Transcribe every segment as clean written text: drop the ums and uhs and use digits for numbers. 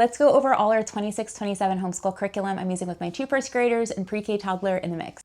Let's go over all our 26-27 homeschool curriculum I'm using with my 2 first graders and pre-K toddler in the mix.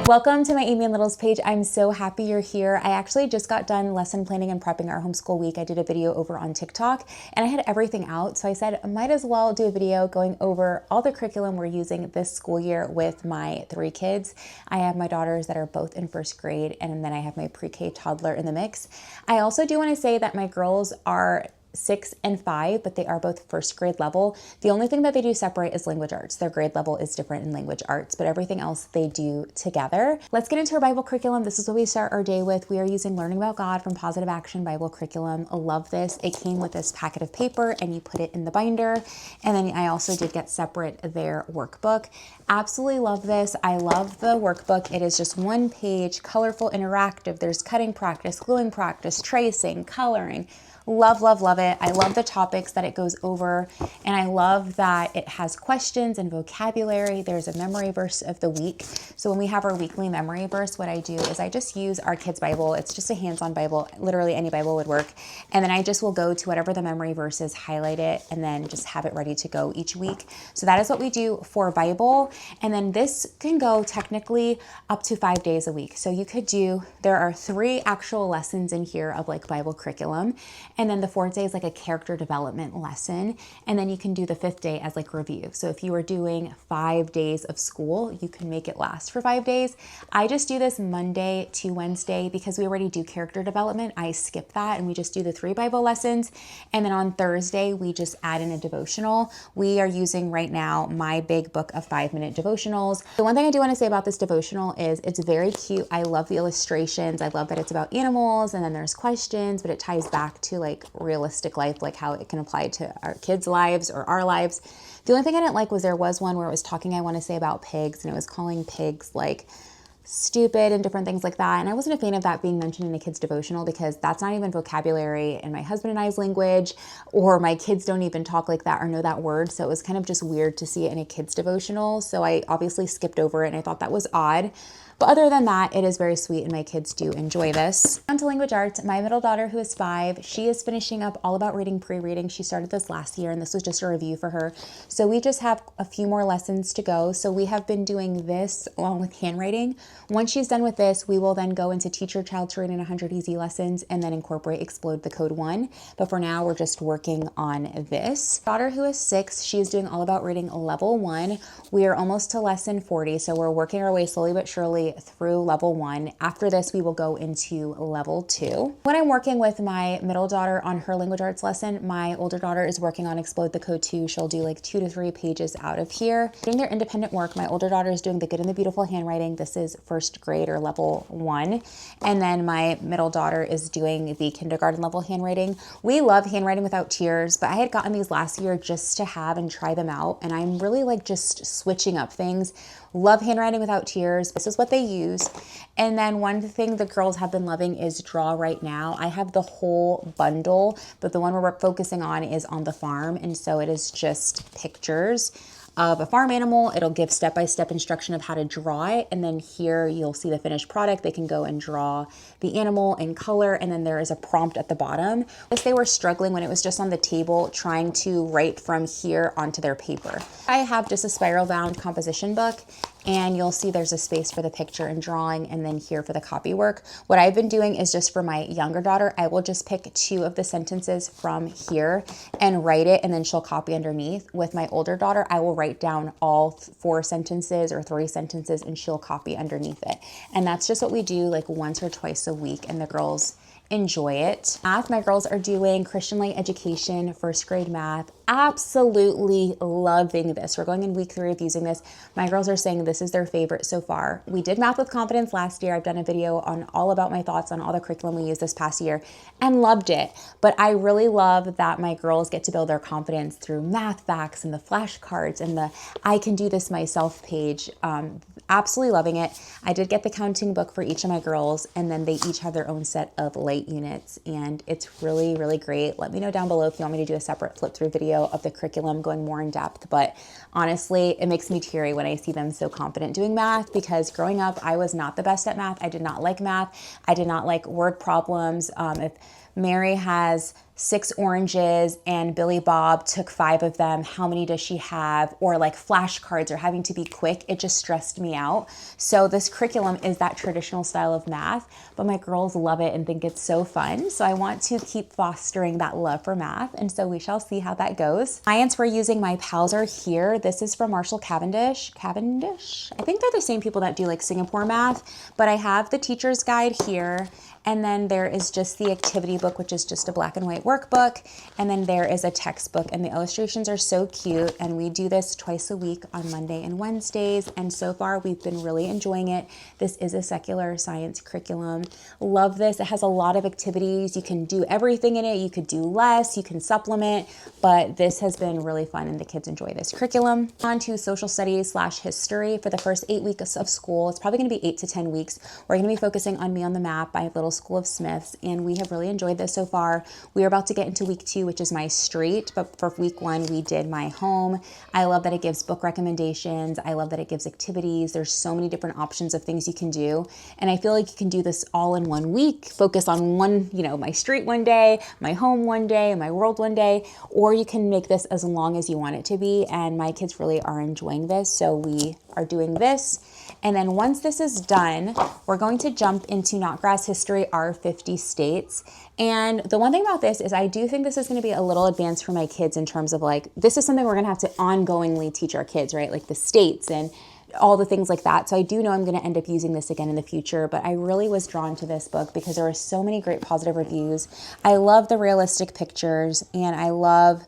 Welcome to my Amy and Littles page. I'm so happy you're here. I actually just got done lesson planning and prepping our homeschool week. I did a video over on TikTok and I had everything out. So I said, I might as well do a video going over all the curriculum we're using this school year with my 3 kids. I have my daughters that are both in 1st grade and then I have my pre-K toddler in the mix. I also do want to say that my girls are 6 and 5, but they are both 1st grade level. The only thing that they do separate is language arts. Their grade level is different in language arts, but everything else they do together. Let's get into our Bible curriculum. This is what we start our day with. We are using Learning About God from Positive Action Bible Curriculum. I love this. It came with this packet of paper and you put it in the binder. And then I also did get separate their workbook. Absolutely love this. I love the workbook. It is just 1 page, colorful, interactive. There's cutting practice, gluing practice, tracing, coloring. Love, love, love it. I love the topics that it goes over, and I love that it has questions and vocabulary. There's a memory verse of the week. So when we have our weekly memory verse, what I do is I just use our kids' Bible. It's just a hands-on Bible. Literally any Bible would work. And then I just will go to whatever the memory verse is, highlight it, and then just have it ready to go each week. So that is what we do for Bible. And then this can go technically up to 5 days a week. So you could do, there are 3 actual lessons in here of like Bible curriculum. And then the 4th day is like a character development lesson. And then you can do the 5th day as like review. So if you were doing 5 days of school, you can make it last for 5 days. I just do this Monday to Wednesday because we already do character development. I skip that and we just do the 3 Bible lessons. And then on Thursday, we just add in a devotional. We are using right now my big book of 5-minute devotionals. The one thing I do want to say about this devotional is it's very cute. I love the illustrations. I love that it's about animals and then there's questions, but it ties back to like realistic life, like how it can apply to our kids' lives or our lives. The only thing I didn't like was there was one where it was talking, I want to say, about pigs, and it was calling pigs like stupid and different things like that. And I wasn't a fan of that being mentioned in a kid's devotional because that's not even vocabulary in my husband and I's language, or my kids don't even talk like that or know that word. So it was kind of just weird to see it in a kid's devotional. So I obviously skipped over it and I thought that was odd. But other than that, it is very sweet and my kids do enjoy this. On to language arts, my middle daughter who is 5, she is finishing up All About Reading pre-reading. She started this last year and this was just a review for her. So we just have a few more lessons to go. So we have been doing this along with handwriting. Once she's done with this, we will then go into Teach Your Child to Read in 100 Easy Lessons and then incorporate Explode the Code 1. But for now, we're just working on this. Daughter who is 6, she is doing All About Reading Level 1. We are almost to lesson 40. So we're working our way slowly but surely through level 1. After this, we will go into level 2. When I'm working with my middle daughter on her language arts lesson, my older daughter is working on Explode the Code 2. She'll do like 2 to 3 pages out of here. Doing their independent work, my older daughter is doing the Good and the Beautiful handwriting. This is 1st grade or level 1. And then my middle daughter is doing the kindergarten level handwriting. We love handwriting without tears, but I had gotten these last year just to have and try them out. And I'm really like just switching up things. Love handwriting without tears. This is what they use. And then one thing the girls have been loving is Draw Right Now. I have the whole bundle, but the one we're focusing on is on the farm. And so it is just pictures of a farm animal. It'll give step-by-step instruction of how to draw it. And then here you'll see the finished product. They can go and draw the animal in color. And then there is a prompt at the bottom. As they were struggling when it was just on the table, trying to write from here onto their paper. I have just a spiral bound composition book. And you'll see there's a space for the picture and drawing and then here for the copy work. What I've been doing is just for my younger daughter, I will just pick 2 of the sentences from here and write it and then she'll copy underneath. With my older daughter, I will write down all 4 sentences or 3 sentences and she'll copy underneath it. And that's just what we do like once or twice a week and the girls enjoy it. Math, my girls are doing Christian Light Education, 1st grade math. Absolutely loving this. We're going in week 3 of using this. My girls are saying this is their favorite so far. We did Math with Confidence last year. I've done a video on all about my thoughts on all the curriculum we used this past year and loved it. But I really love that my girls get to build their confidence through math facts and the flashcards and the I can do this myself page. Absolutely loving it. I did get the counting book for each of my girls and then they each have their own set of light units and it's really, really great. Let me know down below if you want me to do a separate flip through video of the curriculum going more in depth. But honestly, it makes me teary when I see them so confident doing math because growing up, I was not the best at math. I did not like math. I did not like word problems. If Mary has 6 oranges and Billy Bob took 5 of them. How many does she have? Or like flashcards or having to be quick. It just stressed me out. So this curriculum is that traditional style of math, but my girls love it and think it's so fun. So I want to keep fostering that love for math. And so we shall see how that goes. Science, we're using my pals are here. This is from Marshall Cavendish. Cavendish? I think they're the same people that do like Singapore math, but I have the teacher's guide here. And then there is just the activity book, which is just a black and white workbook. And then there is a textbook, and the illustrations are so cute. And we do this twice a week on Monday and Wednesdays. And so far we've been really enjoying it. This is a secular science curriculum. Love this. It has a lot of activities. You can do everything in it. You could do less, you can supplement, but this has been really fun and the kids enjoy this curriculum. On to social studies / history for the first 8 weeks of school. It's probably gonna be 8 to 10 weeks. We're gonna be focusing on Me on the Map by Little School of Smiths, and we have really enjoyed this so far. We are about to get into week 2, which is my street, but for week 1 we did my home. I love that it gives book recommendations. I love that it gives activities. There's so many different options of things you can do, and I feel like you can do this all in one week. Focus on one, my street one day, my home one day, my world one day, or you can make this as long as you want it to be, and my kids really are enjoying this, so we are doing this. And then once this is done, we're going to jump into Knotgrass History, our 50 states. And the one thing about this is I do think this is going to be a little advanced for my kids in terms of like, this is something we're going to have to ongoingly teach our kids, right? Like the states and all the things like that. So I do know I'm going to end up using this again in the future, but I really was drawn to this book because there were so many great positive reviews. I love the realistic pictures and I love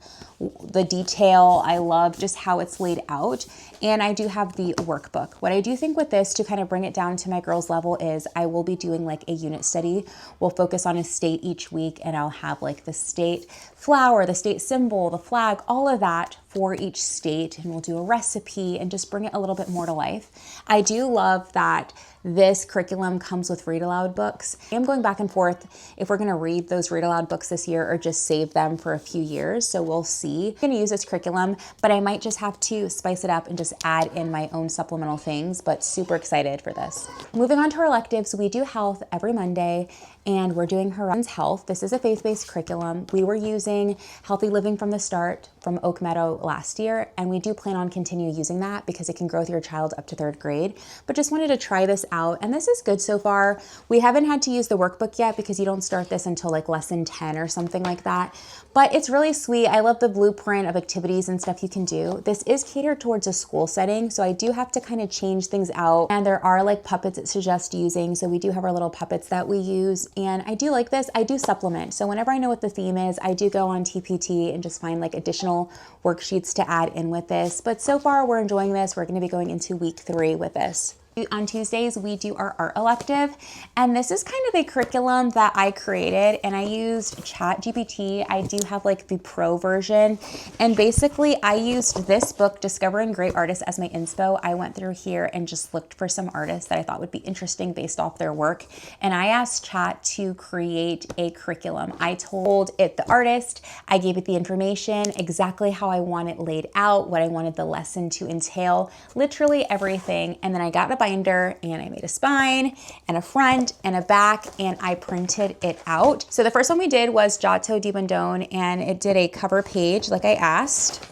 the detail. I love just how it's laid out. And I do have the workbook. What I do think with this, to kind of bring it down to my girls' level, is I will be doing like a unit study. We'll focus on a state each week and I'll have like the state flower, the state symbol, the flag, all of that for each state. And we'll do a recipe and just bring it a little bit more to life. I do love that this curriculum comes with read aloud books. I'm going back and forth if we're going to read those read aloud books this year or just save them for a few years. So we'll see. I'm going to use this curriculum, but I might just have to spice it up and just add in my own supplemental things, but super excited for this. Moving on to our electives, we do health every Monday and we're doing Horizons Health. This is a faith-based curriculum. We were using Healthy Living from the Start from Oak Meadow last year, and we do plan on continue using that because it can grow with your child up to 3rd grade, but just wanted to try this out, and this is good so far. We haven't had to use the workbook yet because you don't start this until like lesson 10 or something like that, but it's really sweet. I love the blueprint of activities and stuff you can do. This is catered towards a school setting, so I do have to kind of change things out, and there are like puppets it suggests using, so we do have our little puppets that we use, and I do like this. I do supplement, so whenever I know what the theme is, I do go on TPT and just find like additional worksheets to add in with this, but so far we're enjoying this. We're going to be going into week 3 with this. On Tuesdays, we do our art elective, and this is kind of a curriculum that I created, and I used ChatGPT. I do have like the pro version, and basically I used this book, Discovering Great Artists, as my inspo. I went through here and just looked for some artists that I thought would be interesting based off their work, and I asked Chat to create a curriculum. I told it the artist, I gave it the information, exactly how I want it laid out, what I wanted the lesson to entail, literally everything, and then I got a binder and I made a spine and a front and a back and I printed it out. So the first one we did was Giotto di Bondone, and it did a cover page like I asked.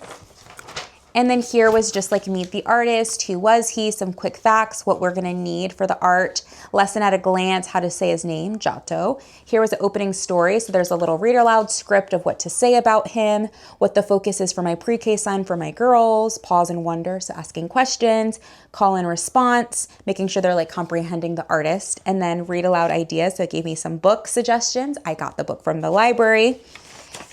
And then here was just like meet the artist, who was he, some quick facts, what we're gonna need for the art, lesson at a glance, how to say his name, Giotto. Here was the opening story, so there's a little read aloud script of what to say about him, what the focus is for my pre-K son, for my girls, pause and wonder, so asking questions, call and response, making sure they're like comprehending the artist, and then read aloud ideas, so it gave me some book suggestions. I got the book from the library.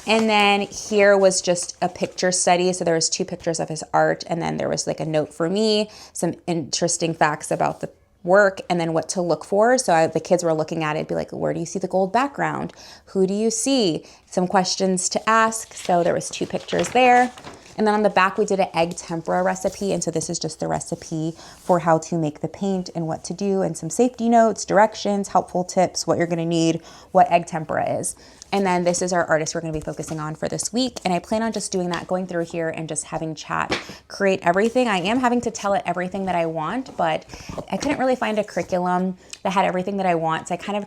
And then here was just a picture study. So there was 2 pictures of his art, and then there was like a note for me, some interesting facts about the work, and then what to look for. So the kids were looking at it, be like, where do you see the gold background? Who do you see? Some questions to ask. So there was 2 pictures there. And then on the back, we did an egg tempura recipe. And so this is just the recipe for how to make the paint and what to do, and some safety notes, directions, helpful tips, what you're gonna need, what egg tempura is. And then this is our artist we're going to be focusing on for this week. And I plan on just doing that, going through here and just having chat create everything. I am having to tell it everything that I want, but I couldn't really find a curriculum that had everything that I want. So I kind of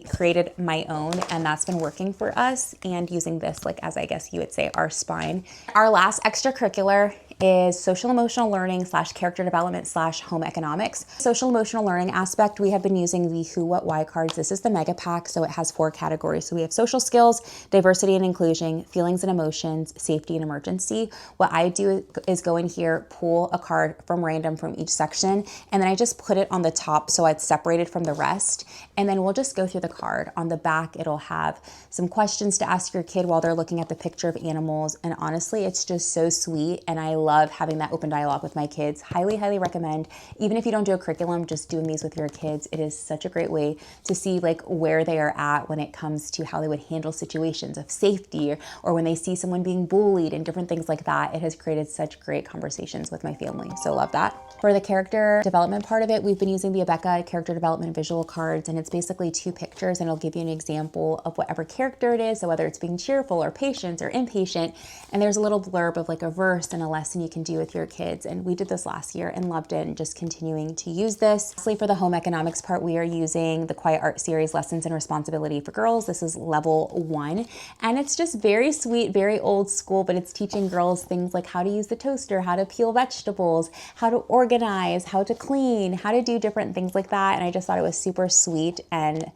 created my own, and that's been working for us, and using this like as I guess you would say our spine. Our last extracurricular is social emotional learning / character development / home economics. Social emotional learning aspect, we have been using the Who, What, Why cards. This is the mega pack, so it has 4 categories. So we have social skills, diversity and inclusion, feelings and emotions, safety and emergency. What I do is go in here, pull a card from random from each section, and then I just put it on the top so it's separated from the rest. And then we'll just go through the card. On the back, it'll have some questions to ask your kid while they're looking at the picture of animals. And honestly, it's just so sweet. And I love having that open dialogue with my kids. Highly, highly recommend. Even if you don't do a curriculum, just doing these with your kids. It is such a great way to see like where they are at when it comes to how they would handle situations of safety, or when they see someone being bullied and different things like that. It has created such great conversations with my family. So love that. For the character development part of it, we've been using the Abeka character development visual cards, and it's basically 2 pictures, and it'll give you an example of whatever character it is. So whether it's being cheerful or patient or impatient, and there's a little blurb of like a verse and a lesson you can do with your kids. And we did this last year and loved it, and just continuing to use this. Lastly, for the home economics part, we are using the Quiet Art series, Lessons in Responsibility for Girls. This is level 1, and it's just very sweet, very old school, but it's teaching girls things like how to use the toaster, how to peel vegetables, how to organize, how to clean, how to do different things like that. And I just thought it was super sweet and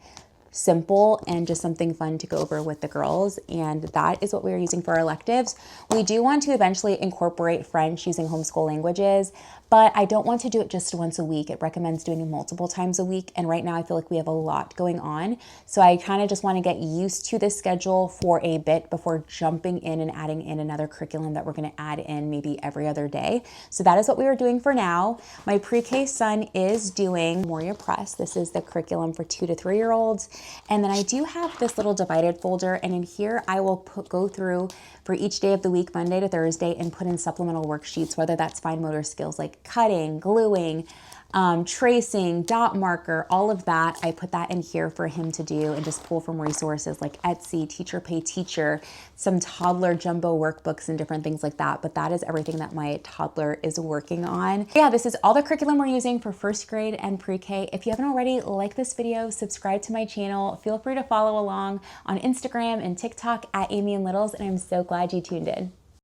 simple, and just something fun to go over with the girls. And that is what we are using for our electives. We do want to eventually incorporate French using homeschool languages, but I don't want to do it just once a week. It recommends doing it multiple times a week. And right now I feel like we have a lot going on. So I kind of just want to get used to this schedule for a bit before jumping in and adding in another curriculum that we're going to add in maybe every other day. So that is what we are doing for now. My pre-K son is doing Moria Press. This is the curriculum for 2 to 3-year-olds. And then I do have this little divided folder, and in here I will go through for each day of the week, Monday to Thursday, and put in supplemental worksheets, whether that's fine motor skills like cutting, gluing, tracing, dot marker, all of that. I put that in here for him to do, and just pull from resources like Etsy, Teacher Pay Teacher, some toddler jumbo workbooks and different things like that. But that is everything that my toddler is working on. Yeah, this is all the curriculum we're using for 1st grade and pre-K. If you haven't already, like this video, subscribe to my channel. Feel free to follow along on Instagram and TikTok at Amy and Littles, and I'm so glad you tuned in.